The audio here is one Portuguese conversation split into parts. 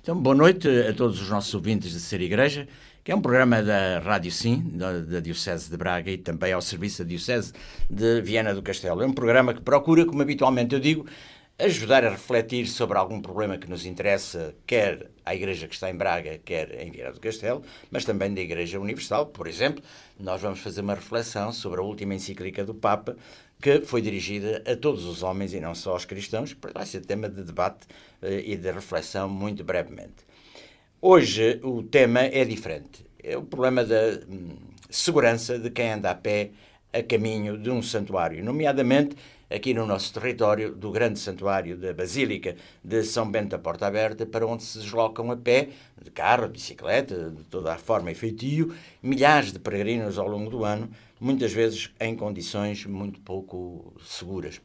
Então, boa noite a todos os nossos ouvintes de Ser Igreja, que é um programa da Rádio Sim, da Diocese de Braga e também ao serviço da Diocese de Viana do Castelo. É um programa que procura, como habitualmente eu digo, ajudar a refletir sobre algum problema que nos interessa, quer à Igreja que está em Braga, quer em Viana do Castelo, mas também da Igreja Universal. Por exemplo, nós vamos fazer uma reflexão sobre a última encíclica do Papa, que foi dirigida a todos os homens e não só aos cristãos, que vai ser tema de debate e de reflexão muito brevemente. Hoje o tema é diferente. É o problema da segurança de quem anda a pé a caminho de um santuário, nomeadamente aqui no nosso território, do grande santuário da Basílica de São Bento da Porta Aberta, para onde se deslocam a pé, de carro, de bicicleta, de toda a forma e feitio, milhares de peregrinos ao longo do ano, muitas vezes em condições muito pouco seguras.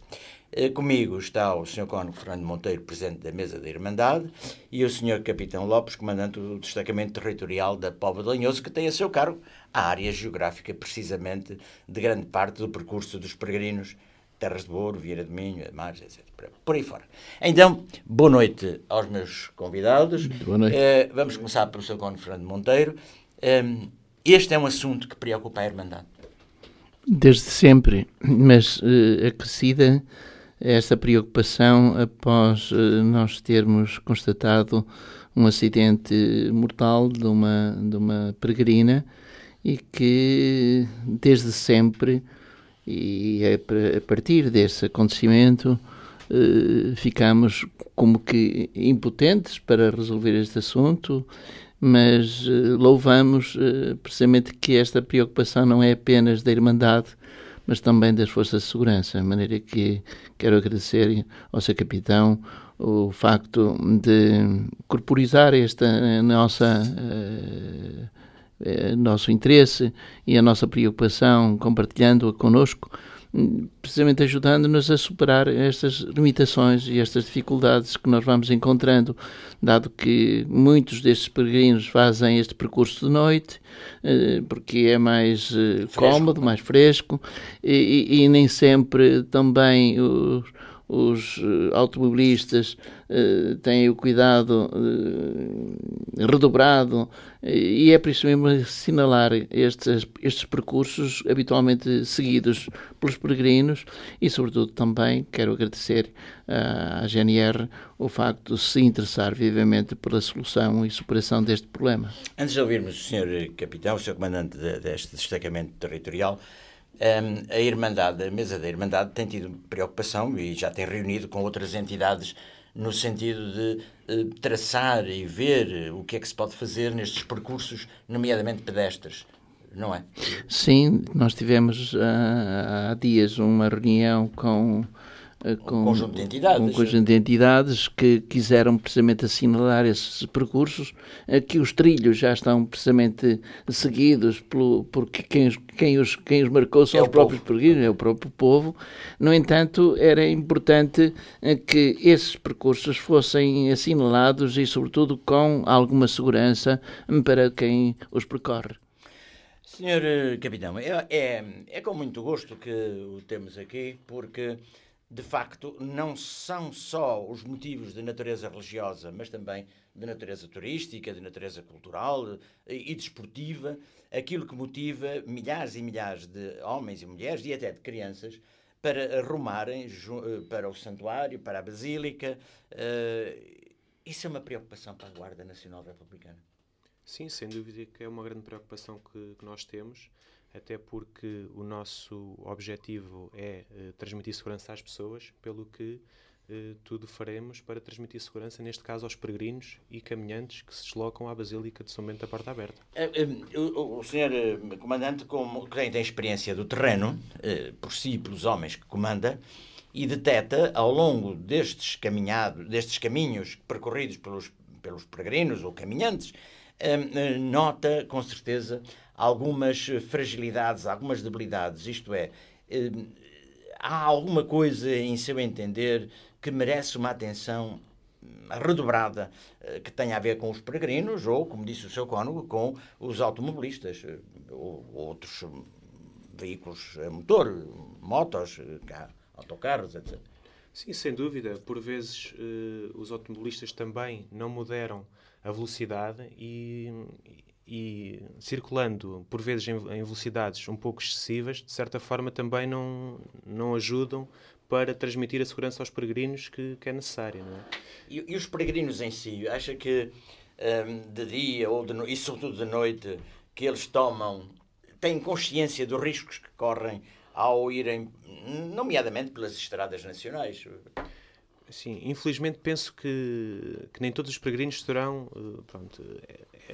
Comigo está o Sr. Cônego Fernando Monteiro, presidente da Mesa da Irmandade, e o Sr. Capitão Lopes, comandante do destacamento territorial da Póvoa de Lanhoso, que tem a seu cargo a área geográfica, precisamente, de grande parte do percurso dos peregrinos, Terras de Ouro, Vieira de Minho, Mares, etc. Por aí fora. Então, boa noite aos meus convidados. Boa noite. Vamos começar pelo Sr. Cônego Fernando Monteiro. Este é um assunto que preocupa a Irmandade. Desde sempre, mas acrescida esta preocupação após nós termos constatado um acidente mortal de uma peregrina e que desde sempre, e a partir desse acontecimento, ficamos como que impotentes para resolver este assunto, mas louvamos precisamente que esta preocupação não é apenas da Irmandade, mas também das Forças de Segurança, de maneira que quero agradecer ao Sr. Capitão o facto de corporizar esta nosso interesse e a nossa preocupação, compartilhando-a connosco, precisamente ajudando-nos a superar estas limitações e estas dificuldades que nós vamos encontrando, dado que muitos destes peregrinos fazem este percurso de noite, porque é mais cómodo, mais fresco, e nem sempre também os automobilistas têm o cuidado redobrado, e é por isso mesmo assinalar estes percursos habitualmente seguidos pelos peregrinos, e sobretudo também quero agradecer à GNR o facto de se interessar vivamente pela solução e superação deste problema. Antes de ouvirmos o Sr. Capitão, o Sr. Comandante deste destacamento territorial, a Irmandade, a Mesa da Irmandade tem tido preocupação e já tem reunido com outras entidades no sentido de traçar e ver o que é que se pode fazer nestes percursos, nomeadamente pedestres, não é? Sim, nós tivemos há dias uma reunião com um conjunto de entidades que quiseram precisamente assinalar esses percursos, que os trilhos já estão precisamente seguidos porque quem os marcou são os próprios peregrinos, é o próprio povo. No entanto, era importante que esses percursos fossem assinalados e, sobretudo, com alguma segurança para quem os percorre. Senhor Capitão, é com muito gosto que o temos aqui, porque de facto, não são só os motivos de natureza religiosa, mas também de natureza turística, de natureza cultural e desportiva, aquilo que motiva milhares e milhares de homens e mulheres e até de crianças para rumarem para o santuário, para a Basílica. Isso é uma preocupação para a Guarda Nacional Republicana? Sim, sem dúvida que é uma grande preocupação que nós temos, até porque o nosso objetivo é transmitir segurança às pessoas, pelo que tudo faremos para transmitir segurança, neste caso aos peregrinos e caminhantes que se deslocam à Basílica de São Bento da Porta Aberta. O senhor comandante, como quem tem experiência do terreno, por si e pelos homens que comanda, e detecta ao longo destes caminhos percorridos pelos peregrinos ou caminhantes, nota com certeza algumas fragilidades, algumas debilidades, isto é, há alguma coisa em seu entender que merece uma atenção redobrada, que tenha a ver com os peregrinos ou, como disse o Sr. Cônego, com os automobilistas ou outros veículos a motor, motos, autocarros, etc. Sim, sem dúvida. Por vezes os automobilistas também não moderam a velocidade e circulando, por vezes, em velocidades um pouco excessivas, de certa forma também não ajudam para transmitir a segurança aos peregrinos que é necessária, não é? E os peregrinos em si, acha que de dia ou e sobretudo de noite, que eles têm consciência dos riscos que correm ao irem, nomeadamente pelas estradas nacionais? Sim, infelizmente penso que nem todos os peregrinos terão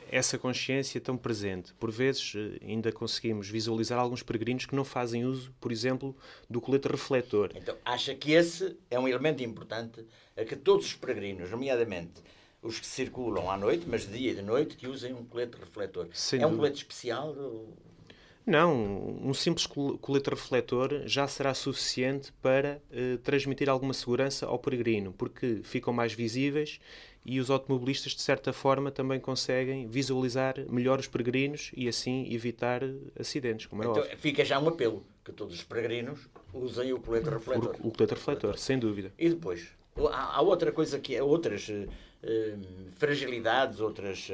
essa consciência tão presente. Por vezes ainda conseguimos visualizar alguns peregrinos que não fazem uso, por exemplo, do colete refletor. Então, acha que esse é um elemento importante a que todos os peregrinos, nomeadamente os que circulam à noite, mas de dia e de noite, que usem um colete refletor? É um colete especial? Não, um simples colete refletor já será suficiente para transmitir alguma segurança ao peregrino, porque ficam mais visíveis e os automobilistas, de certa forma, também conseguem visualizar melhor os peregrinos e assim evitar acidentes, como é então, óbvio. fica já um apelo que todos os peregrinos usem o colete refletor. O colete refletor, sem dúvida. E depois, há outra coisa que é outras fragilidades, outros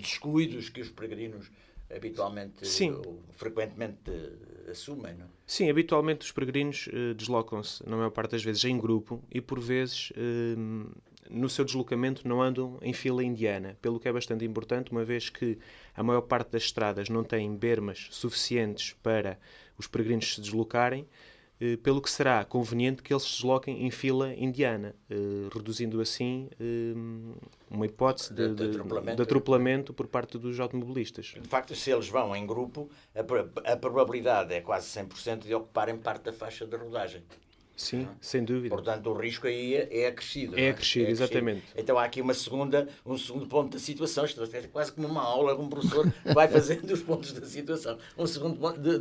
descuidos que os peregrinos habitualmente ou frequentemente assumem, não? Sim, habitualmente os peregrinos deslocam-se, na maior parte das vezes, em grupo e, por vezes, no seu deslocamento não andam em fila indiana, pelo que é bastante importante, uma vez que a maior parte das estradas não têm bermas suficientes para os peregrinos se deslocarem, pelo que será conveniente que eles se desloquem em fila indiana, reduzindo assim uma hipótese de atropelamento por parte dos automobilistas. De facto, se eles vão em grupo, a probabilidade é quase 100% de ocuparem parte da faixa de rodagem. Sim, sem dúvida. Portanto, o risco aí é acrescido. É acrescido, exatamente. Então há aqui um segundo ponto da situação. Isto é quase como uma aula que um professor vai fazendo os pontos da situação. Um segundo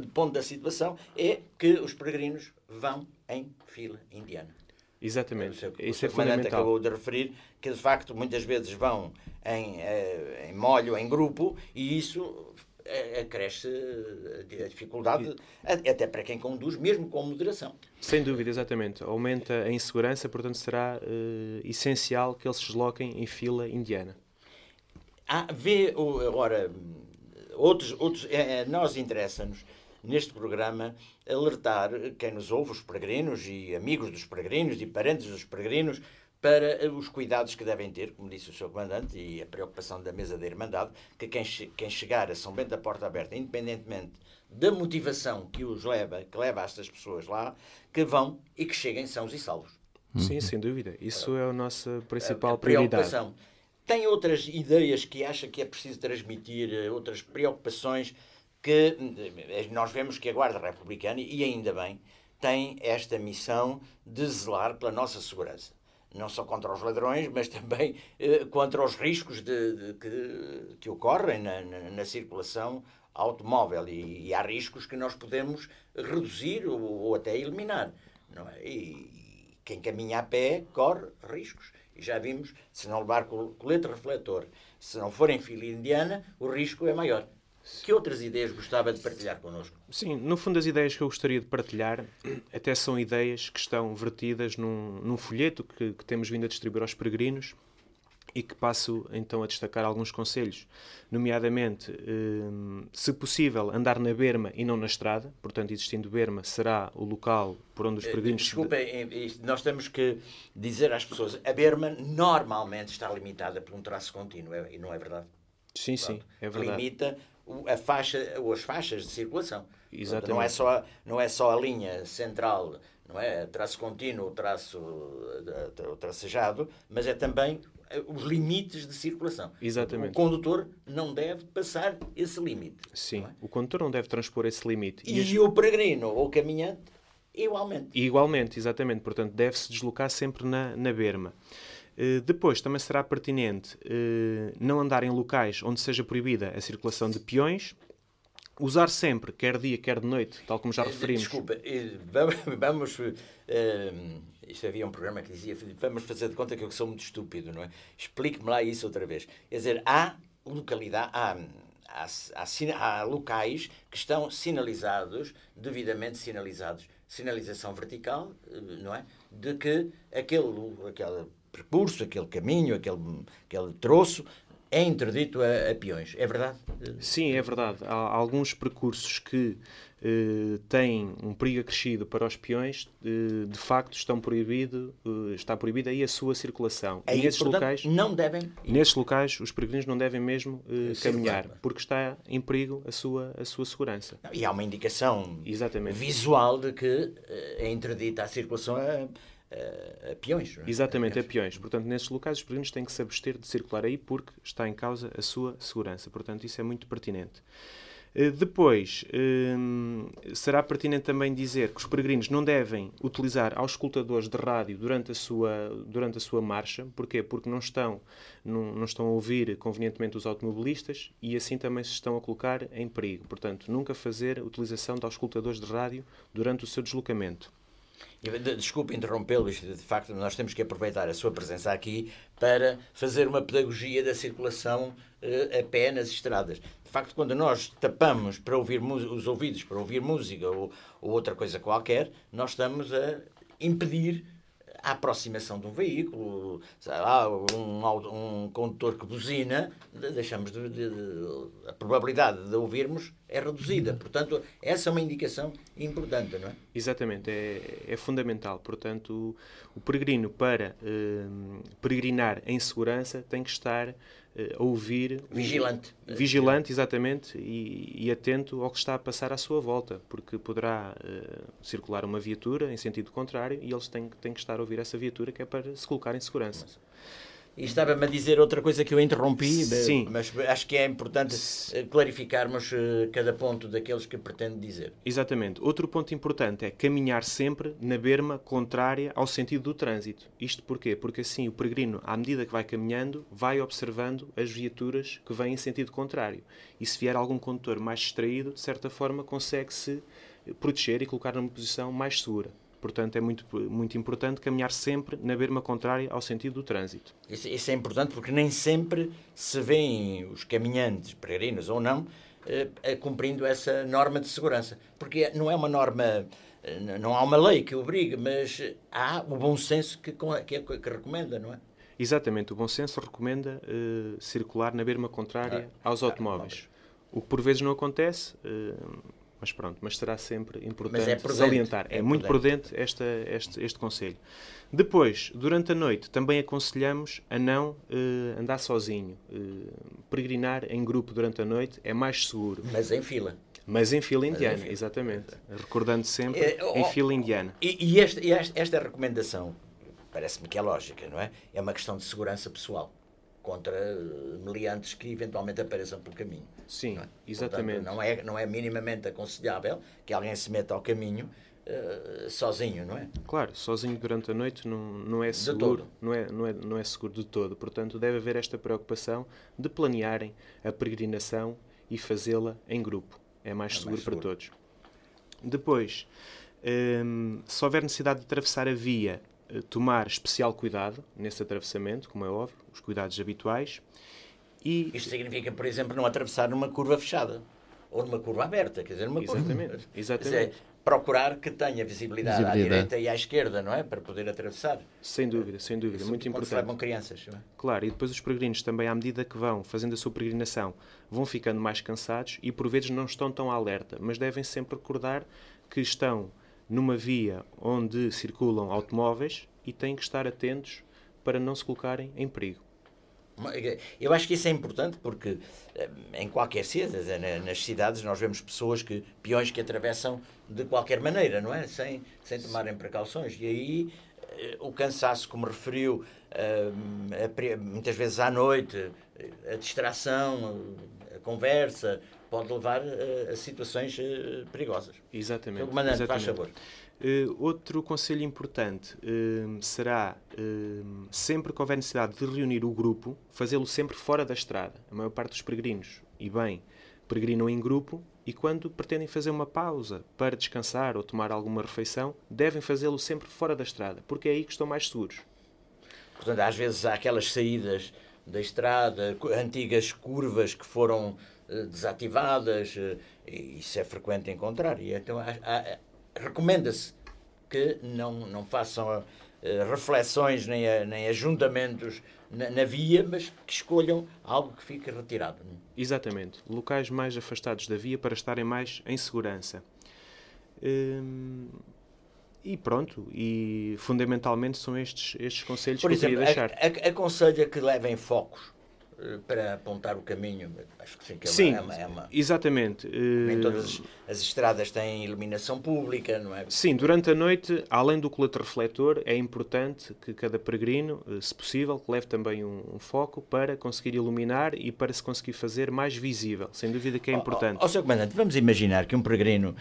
ponto da situação é que os peregrinos vão em fila indiana. Exatamente. Isso é fundamental. Acabou de referir que, de facto, muitas vezes vão em molho, em grupo, e isso acresce a dificuldade até para quem conduz, mesmo com moderação. Sem dúvida, exatamente. Aumenta a insegurança, portanto será essencial que eles se desloquem em fila indiana. Vê agora, nós interessa-nos neste programa alertar quem nos ouve, os peregrinos e amigos dos peregrinos e parentes dos peregrinos, para os cuidados que devem ter, como disse o Sr. Comandante, e a preocupação da mesa da Irmandade, que quem chegar a São Bento da Porta Aberta, independentemente da motivação que leva estas pessoas lá, que vão e que cheguem sãos e salvos. Sim, sem dúvida. Isso é a nossa principal prioridade. Tem outras ideias que acha que é preciso transmitir, outras preocupações que nós vemos que a Guarda Republicana, e ainda bem, tem esta missão de zelar pela nossa segurança. Não só contra os ladrões, mas também contra os riscos que ocorrem na circulação automóvel. E há riscos que nós podemos reduzir ou até eliminar. Não é? E quem caminha a pé corre riscos. E já vimos, se não levar colete refletor, se não for em fila indiana, o risco é maior. Que outras ideias gostava de partilhar connosco? Sim, no fundo as ideias que eu gostaria de partilhar até são ideias que estão vertidas num folheto que temos vindo a distribuir aos peregrinos e que passo então a destacar alguns conselhos, nomeadamente, se possível, andar na berma e não na estrada, portanto, existindo berma, será o local por onde os peregrinos... Desculpem, nós temos que dizer às pessoas, a berma normalmente está limitada por um traço contínuo, e não é verdade? Sim, sim, é verdade. Limita as faixas de circulação. Exatamente. Portanto, não é só a linha central, não é traço contínuo, o tracejado, mas é também os limites de circulação. Exatamente. O condutor não deve passar esse limite. Sim, o condutor não deve transpor esse limite. E o peregrino ou o caminhante, igualmente. Igualmente, exatamente. Portanto, deve-se deslocar sempre na berma. Depois, também será pertinente não andar em locais onde seja proibida a circulação de peões, usar sempre, quer dia, quer de noite, tal como já referimos. Desculpa, vamos... Isto havia um programa que dizia, vamos fazer de conta que eu sou muito estúpido, não é? Explique-me lá isso outra vez. Quer dizer, há locais que estão sinalizados, devidamente sinalizados. sinalização vertical, não é? De que aquele percurso, aquele caminho, aquele troço é interdito a peões. É verdade? Sim, é verdade. Há alguns percursos que têm um perigo acrescido para os peões, de facto está proibida aí a sua circulação. Aí, nesses portanto, locais, não devem... nesses locais, os peregrinos não devem mesmo caminhar, porque está em perigo a sua segurança. E há uma indicação Exatamente. visual de que é interdita a circulação a peões. Não é? Exatamente, a peões. Portanto, nesses locais, os peregrinos têm que se abster de circular aí porque está em causa a sua segurança. Portanto, isso é muito pertinente. Depois, será pertinente também dizer que os peregrinos não devem utilizar auscultadores de rádio durante a sua marcha. Porquê? Porque não estão a ouvir convenientemente os automobilistas e assim também se estão a colocar em perigo. Portanto, nunca fazer utilização de auscultadores de rádio durante o seu deslocamento. Desculpe interrompê-lo, de facto nós temos que aproveitar a sua presença aqui para fazer uma pedagogia da circulação a pé nas estradas. De facto, quando nós tapamos para ouvir os ouvidos para ouvir música ou outra coisa qualquer, nós estamos a impedir a aproximação de um veículo, sei lá, um condutor que buzina, deixamos a probabilidade de ouvirmos é reduzida. Portanto, essa é uma indicação importante, não é? Exatamente, é fundamental. Portanto, o peregrino, para peregrinar em segurança, tem que estar a ouvir... Vigilante, exatamente, e atento ao que está a passar à sua volta, porque poderá circular uma viatura em sentido contrário e eles têm que estar a ouvir essa viatura, que é para se colocar em segurança. E estava-me a dizer outra coisa que eu interrompi, Sim. Mas acho que é importante clarificarmos cada ponto daqueles que pretendo dizer. Exatamente. Outro ponto importante é caminhar sempre na berma contrária ao sentido do trânsito. Isto porquê? Porque assim o peregrino, à medida que vai caminhando, vai observando as viaturas que vêm em sentido contrário. E se vier algum condutor mais distraído, de certa forma consegue-se proteger e colocar numa posição mais segura. Portanto, é muito, muito importante caminhar sempre na berma contrária ao sentido do trânsito. Isso é importante porque nem sempre se vêem os caminhantes, peregrinos ou não, cumprindo essa norma de segurança. Porque não é uma norma, não há uma lei que obrigue, mas há o bom senso que recomenda, não é? Exatamente, o bom senso recomenda circular na berma contrária aos automóveis. O que por vezes não acontece... mas será sempre importante salientar. É muito prudente este conselho. Depois, durante a noite, também aconselhamos a não andar sozinho. Peregrinar em grupo durante a noite é mais seguro. Mas em fila. Mas em fila indiana, exatamente. Recordando sempre em fila indiana. E esta recomendação, parece-me que é lógica, não é? É uma questão de segurança pessoal contra meliantes que eventualmente apareçam pelo caminho. Sim, não é? exatamente. Portanto, não é minimamente aconselhável que alguém se meta ao caminho sozinho, não é? Claro, sozinho durante a noite não é seguro, não é seguro de todo. Portanto, deve haver esta preocupação de planearem a peregrinação e fazê-la em grupo. É mais seguro para todos. Depois, se houver necessidade de atravessar a via, tomar especial cuidado nesse atravessamento, como é óbvio, os cuidados habituais. Isto significa, por exemplo, não atravessar numa curva fechada ou numa curva aberta, quer dizer, numa curva. Exatamente. Procurar que tenha visibilidade à direita e à esquerda, não é? Para poder atravessar. Sem dúvida, muito importante. Se levam crianças, não é? Claro, e depois os peregrinos também, à medida que vão fazendo a sua peregrinação, vão ficando mais cansados e por vezes não estão tão alerta, mas devem sempre recordar que estão numa via onde circulam automóveis e têm que estar atentos para não se colocarem em perigo. Eu acho que isso é importante porque em qualquer cidade, nas cidades, nós vemos peões que atravessam de qualquer maneira, não é? Sem tomarem precauções. E aí o cansaço, como referiu, muitas vezes à noite, a distração, a conversa, pode levar a situações perigosas. Exatamente. Então, comandante, faz favor. Outro conselho importante será, sempre que houver necessidade de reunir o grupo, fazê-lo sempre fora da estrada. A maior parte dos peregrinos, peregrinam em grupo e quando pretendem fazer uma pausa para descansar ou tomar alguma refeição, devem fazê-lo sempre fora da estrada, porque é aí que estão mais seguros. Portanto, às vezes há aquelas saídas da estrada, antigas curvas que foram desativadas, e isso é frequente encontrar. E então recomenda-se que não façam reflexões nem ajuntamentos na via, mas que escolham algo que fique retirado. Exatamente. Locais mais afastados da via para estarem mais em segurança. E pronto, e fundamentalmente são estes conselhos Por que eu exemplo, queria deixar. aconselha que levem focos para apontar o caminho. Acho que sim, que Sim, é uma... exatamente. Nem todas as estradas têm iluminação pública, não é? Sim, durante a noite, além do colete refletor, é importante que cada peregrino, se possível, que leve também um foco para conseguir iluminar e para se conseguir fazer mais visível. Sem dúvida que é importante. Sr. Comandante, vamos imaginar que um peregrino,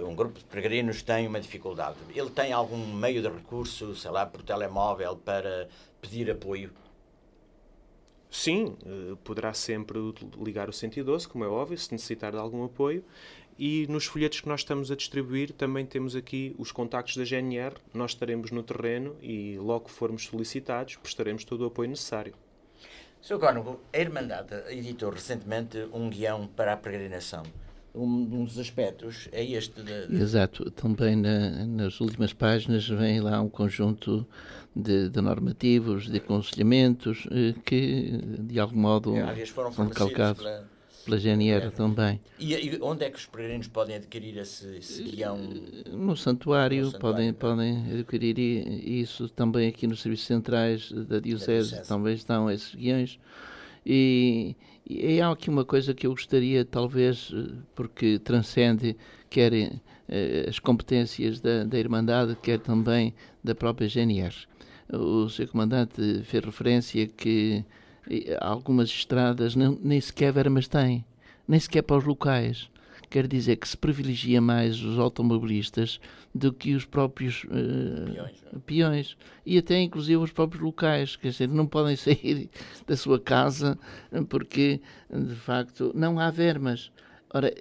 um grupo de peregrinos tem uma dificuldade. Ele tem algum meio de recurso, sei lá, por telemóvel, para pedir apoio? Sim, poderá sempre ligar o 112, como é óbvio, se necessitar de algum apoio. E nos folhetos que nós estamos a distribuir também temos aqui os contactos da GNR. Nós estaremos no terreno e logo que formos solicitados prestaremos todo o apoio necessário. Sr. Cónego, a Irmandade editou recentemente um guião para a peregrinação. Um dos aspectos é este. Exato. Também nas últimas páginas vem lá um conjunto de normativos, de aconselhamentos que, de algum modo, foram calcados pela GNR também. E onde é que os peregrinos podem adquirir esse guião? No santuário, podem adquirir isso. Também aqui nos serviços centrais da Diocese também estão esses guiões. E há aqui uma coisa que eu gostaria, talvez, porque transcende quer as competências da Irmandade, quer também da própria GNR. O Sr. Comandante fez referência que algumas estradas nem sequer vermas têm, nem sequer para os locais. Quer dizer que se privilegia mais os automobilistas do que os próprios peões. E até inclusive os próprios locais. Quer dizer, não podem sair da sua casa porque, de facto, não há vermas. Ora,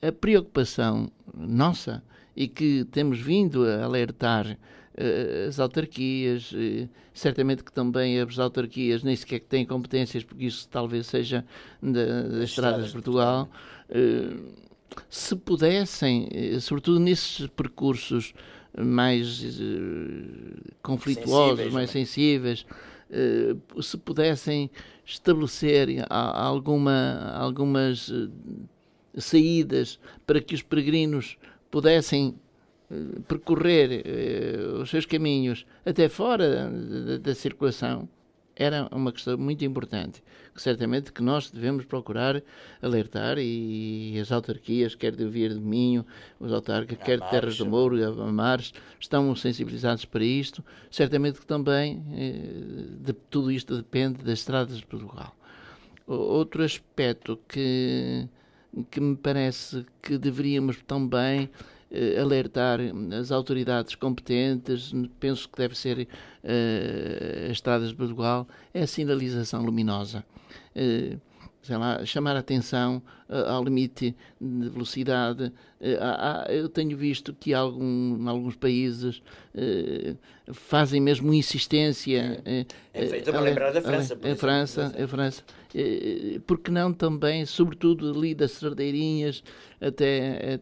a preocupação nossa e que temos vindo a alertar as autarquias, certamente que também as autarquias nem sequer têm competências, porque isso talvez seja das estradas de Portugal, se pudessem, sobretudo nesses percursos mais conflituosos, mais sensíveis, se pudessem estabelecer algumas saídas para que os peregrinos pudessem percorrer os seus caminhos até fora da circulação, era uma questão muito importante, que certamente que nós devemos procurar alertar, e as autarquias, quer de Via de Minho, os autarcas, quer de Terras do Mouro, Amares, estão sensibilizados para isto. Certamente que também de tudo isto depende das estradas de Portugal. Outro aspecto que me parece que deveríamos também alertar as autoridades competentes, penso que deve ser as estradas de Portugal, é a sinalização luminosa. Sei lá, chamar a atenção ao limite de velocidade. Eu tenho visto que em alguns países fazem mesmo insistência. Estou-me a lembrar da França. A França. Porque não também, sobretudo ali das Sardeirinhas até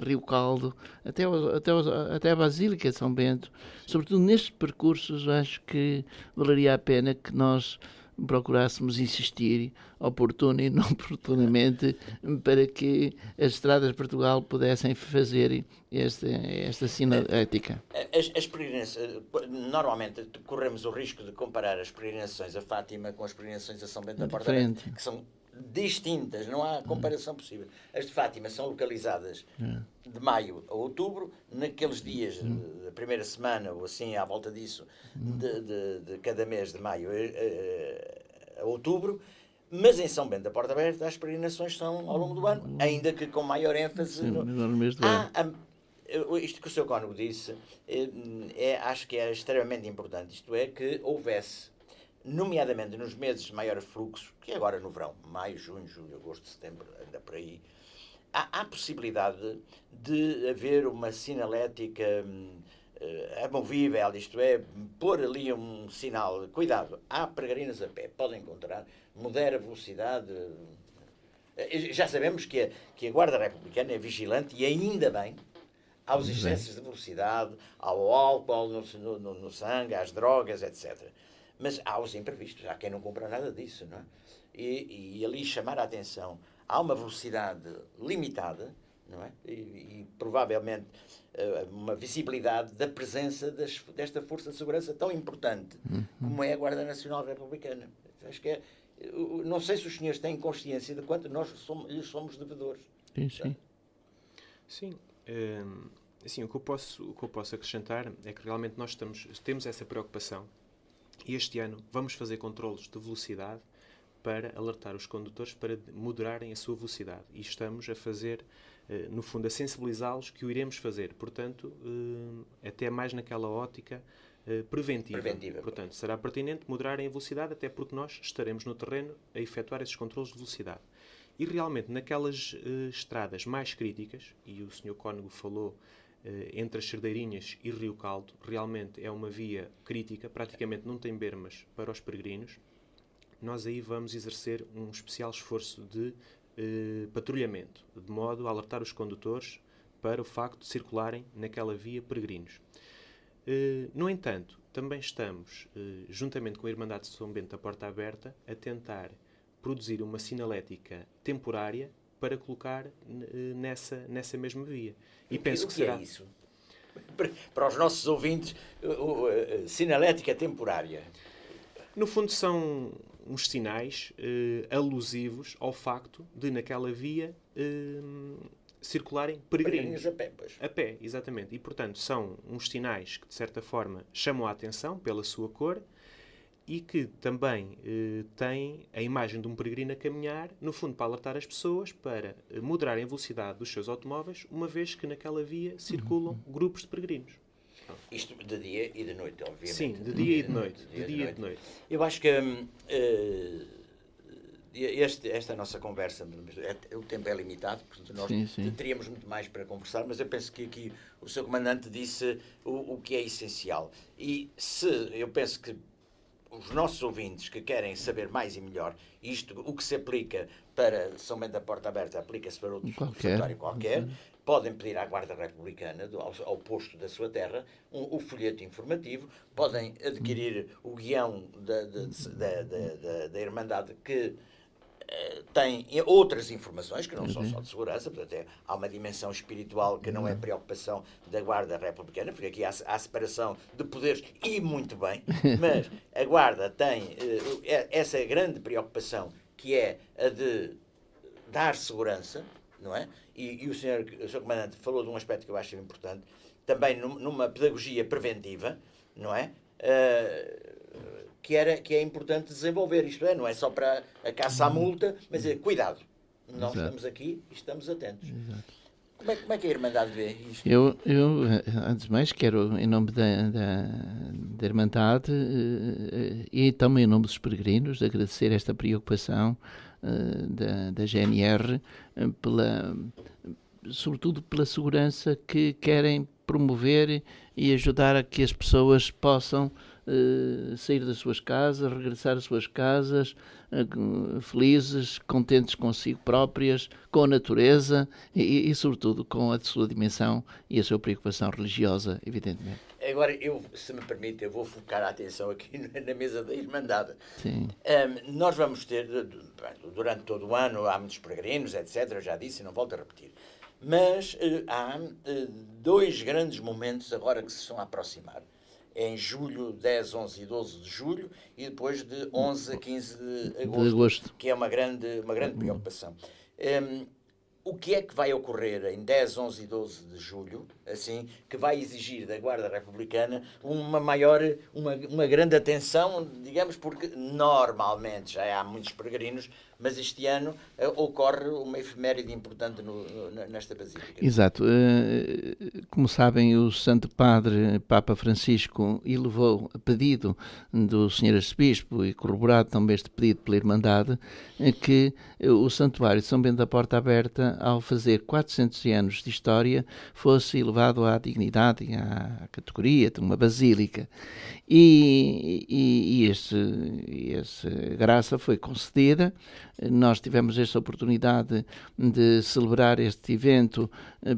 Rio Caldo, até a Basílica de São Bento. Sobretudo nestes percursos, acho que valeria a pena que nós procurássemos insistir oportuno e não oportunamente para que as estradas de Portugal pudessem fazer esta sinalética. As peregrinações, normalmente corremos o risco de comparar as peregrinações a Fátima com as peregrinações a São Bento da Porta, que são distintas, não há comparação possível. As de Fátima são localizadas de maio a outubro, naqueles dias da primeira semana, ou assim, à volta disso, de cada mês de maio a outubro, mas em São Bento da Porta Aberta as peregrinações são ao longo do ano, ainda que com maior ênfase. No mês do ano. Isto que o Sr. Cónego disse, acho que é extremamente importante, isto é, que houvesse, nomeadamente nos meses de maior fluxo, que é agora no verão, maio, junho, julho, agosto, setembro, anda por aí, há possibilidade de haver uma sinalética amovível, isto é, pôr ali um sinal, cuidado, há peregrinos a pé, podem encontrar, modera a velocidade. Já sabemos que a Guarda Republicana é vigilante, e ainda bem, aos excessos de velocidade, ao álcool no sangue, às drogas, etc. Mas há os imprevistos, há quem não compra nada disso, não é? E ali chamar a atenção, há uma velocidade limitada, não é? E provavelmente uma visibilidade da presença desta força de segurança tão importante como é a Guarda Nacional Republicana. Acho que não sei se os senhores têm consciência de quanto nós lhes somos devedores. Sim. Sim. Assim, o que eu posso acrescentar é que realmente nós temos essa preocupação e este ano vamos fazer controlos de velocidade para alertar os condutores para moderarem a sua velocidade. E estamos a fazer, no fundo, a sensibilizá-los que o iremos fazer. Portanto, até mais naquela ótica preventiva. Portanto, será pertinente moderarem a velocidade, até porque nós estaremos no terreno a efetuar esses controlos de velocidade. E realmente, naquelas estradas mais críticas, e o Sr. Cónego falou entre as Cerdeirinhas e Rio Caldo, realmente é uma via crítica, praticamente não tem bermas para os peregrinos. Nós aí vamos exercer um especial esforço de patrulhamento, de modo a alertar os condutores para o facto de circularem naquela via peregrinos. No entanto, também estamos, juntamente com a Irmandade de São Bento da Porta Aberta, a tentar produzir uma sinalética temporária para colocar nessa mesma via. E penso que será... é isso? Para os nossos ouvintes, sinalética temporária. No fundo, são uns sinais alusivos ao facto de, naquela via, circularem peregrinos. A pé, pois. A pé, exatamente. E, portanto, são uns sinais que, de certa forma, chamam a atenção pela sua cor e que também têm a imagem de um peregrino a caminhar, no fundo, para alertar as pessoas para moderarem a velocidade dos seus automóveis, uma vez que naquela via circulam grupos de peregrinos. Isto de dia e de noite, obviamente. Sim, de dia e de noite. De dia e de noite. Eu acho que esta nossa conversa, o tempo é limitado, portanto nós teríamos muito mais para conversar, mas eu penso que aqui o Sr. Comandante disse o que é essencial. E eu penso que os nossos ouvintes que querem saber mais e melhor, o que se aplica para São Bento da Porta Aberta, aplica-se para outro território qualquer, podem pedir à Guarda Republicana, ao posto da sua terra, o folheto informativo, podem adquirir o guião da Irmandade que tem outras informações que não são só de segurança, portanto há uma dimensão espiritual que não é preocupação da Guarda Republicana, porque aqui há separação de poderes e muito bem, mas a Guarda tem essa grande preocupação que é a de dar segurança, não é? E o Sr. Comandante falou de um aspecto que eu acho importante, também numa pedagogia preventiva, não é? Que é importante desenvolver, isto é, não é só para a caça à multa, mas é cuidado, nós estamos aqui e estamos atentos. Como é que a Irmandade vê isto? Eu, antes de mais, quero, em nome da Irmandade e também em nome dos peregrinos, agradecer esta preocupação da GNR, sobretudo pela segurança que querem promover e ajudar a que as pessoas possam sair das suas casas, regressar às suas casas, felizes, contentes consigo próprias, com a natureza e sobretudo com a sua dimensão e a sua preocupação religiosa, evidentemente. Agora, se me permite, eu vou focar a atenção aqui na mesa da Irmandade. Sim. Nós vamos ter, durante todo o ano, há muitos peregrinos, etc., eu já disse e não volto a repetir. Mas há dois grandes momentos agora que se estão a aproximar. Em julho, 10, 11 e 12 de julho, e depois de 11 a 15 de agosto, que é uma grande preocupação. O que é que vai ocorrer em 10, 11 e 12 de julho, assim, que vai exigir da Guarda Republicana uma grande atenção, digamos, porque normalmente já há muitos peregrinos, mas este ano ocorre uma efeméride importante nesta basílica. Exato. Como sabem, o Santo Padre Papa Francisco elevou a pedido do Sr. Arcebispo e corroborado também este pedido pela Irmandade, que o Santuário de São Bento da Porta Aberta, ao fazer 400 anos de história, fosse elevado elevado à dignidade e à categoria de uma basílica. E essa graça foi concedida. Nós tivemos esta oportunidade de celebrar este evento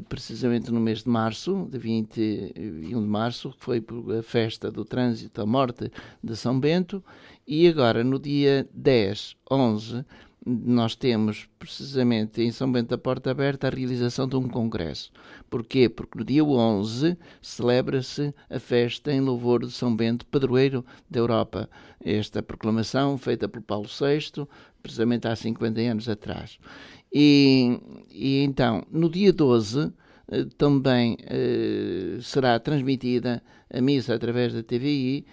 precisamente no mês de março, de 21 de março, que foi a festa do trânsito, a morte de São Bento, e agora no dia 10, 11, nós temos precisamente em São Bento da Porta Aberta a realização de um congresso. Porquê? Porque no dia 11 celebra-se a festa em louvor de São Bento, padroeiro da Europa. Esta proclamação feita por Paulo VI, precisamente há 50 anos atrás. E então, no dia 12, também será transmitida a missa através da TVI,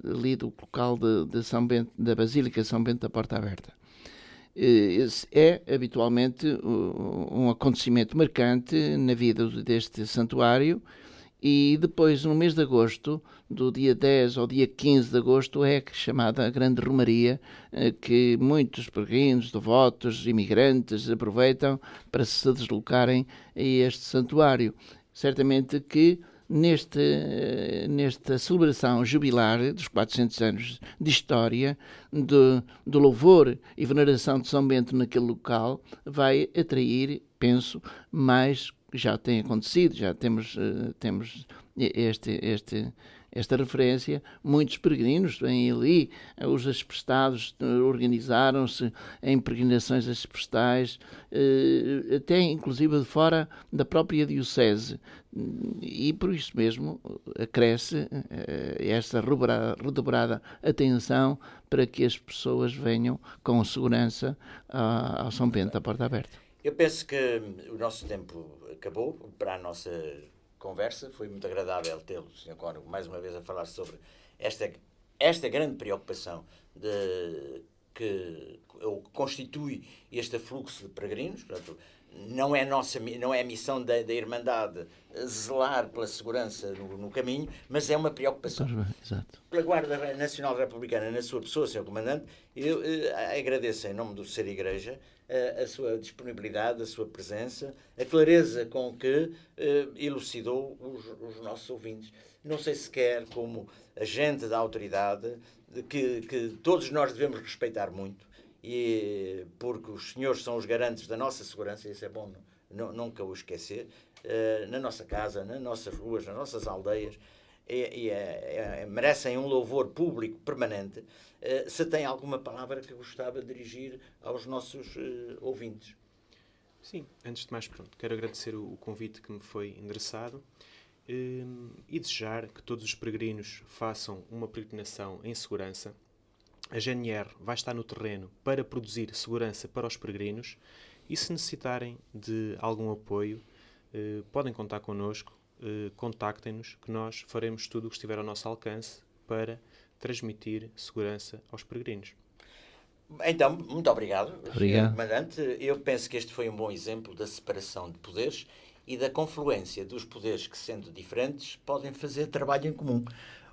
ali do local de São Bento, da Basílica São Bento da Porta Aberta. Esse é habitualmente um acontecimento marcante na vida deste santuário. E depois, no mês de agosto, do dia 10 ao dia 15 de agosto, é chamada a Grande Romaria, que muitos peregrinos, devotos, imigrantes aproveitam para se deslocarem a este santuário. Certamente que nesta celebração jubilar dos 400 anos de história, do louvor e veneração de São Bento naquele local, vai atrair, penso, mais. Já tem acontecido, já temos esta referência. Muitos peregrinos vêm ali, os asprestados organizaram-se em peregrinações asprestais, até inclusive de fora da própria diocese. E por isso mesmo acresce esta redobrada atenção para que as pessoas venham com segurança ao São Bento da Porta Aberta. Eu penso que o nosso tempo acabou para a nossa conversa. Foi muito agradável tê-lo, Sr. Cônego, mais uma vez a falar sobre esta grande preocupação que constitui este fluxo de peregrinos. Portanto, não é a missão da Irmandade zelar pela segurança no caminho, mas é uma preocupação. Exato. Pela Guarda Nacional Republicana, na sua pessoa, Sr. Comandante, eu agradeço em nome do Ser Igreja a sua disponibilidade, a sua presença, a clareza com que elucidou os nossos ouvintes. Não sei se quer, como agente da autoridade, que todos nós devemos respeitar muito, porque os senhores são os garantes da nossa segurança, isso é bom nunca o esquecer, na nossa casa, nas nossas ruas, nas nossas aldeias, merecem um louvor público permanente. Se tem alguma palavra que gostava de dirigir aos nossos ouvintes. Sim, antes de mais, quero agradecer o convite que me foi endereçado e desejar que todos os peregrinos façam uma peregrinação em segurança. A GNR vai estar no terreno para produzir segurança para os peregrinos e, se necessitarem de algum apoio, podem contar connosco, contactem-nos, que nós faremos tudo o que estiver ao nosso alcance para transmitir segurança aos peregrinos. Então, muito obrigado, Sr. Comandante. Eu penso que este foi um bom exemplo da separação de poderes e da confluência dos poderes que, sendo diferentes, podem fazer trabalho em comum.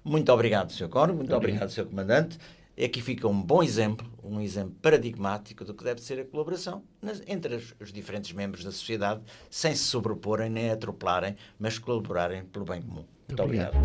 Muito obrigado, Sr. Cônego, muito obrigado, Sr. Comandante. Aqui fica um bom exemplo, um exemplo paradigmático do que deve ser a colaboração entre os diferentes membros da sociedade, sem se sobreporem nem atropelarem, mas colaborarem pelo bem comum. Muito obrigado.